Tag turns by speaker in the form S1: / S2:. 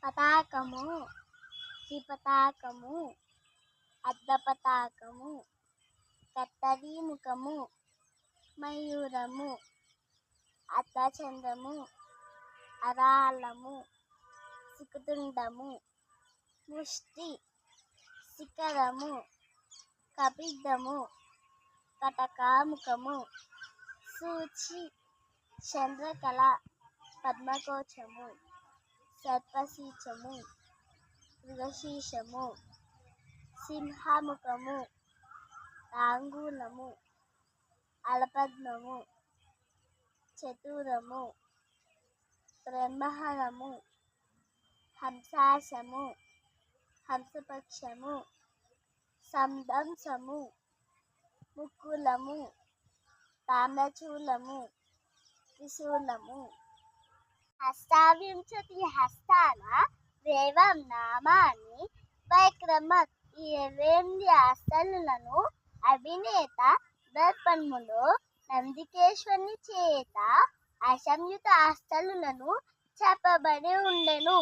S1: పతాకము, త్రిపతాకము, అర్ధపతాకము, కత్తరీముఖము, మయూరము, అర్ధచంద్రము, అరాళము, శిఖతుండము, ముష్టి, శిఖరము, కపిద్దము, కటకాముఖము, సూచి, చంద్రకళ, పద్మకోశము, సర్పశీర్షము, మృగశీర్షము, సింహముఖము, తాంబూలము, అలపద్మము, చతురము, బ్రహ్మహరము, హంసాసము, హంసపక్షము, సందంశము, ముకులము, తామ్రచూలము, త్రిశూలము. హస్తావింశతి హస్తాన దేవం నామాని వైక్రమత్. ఈ 28 హస్తములను అభినేత దర్పణములో నందికేశ్వరుని చేత అసంయుత హస్తములను చెప్పబడి ఉండెను.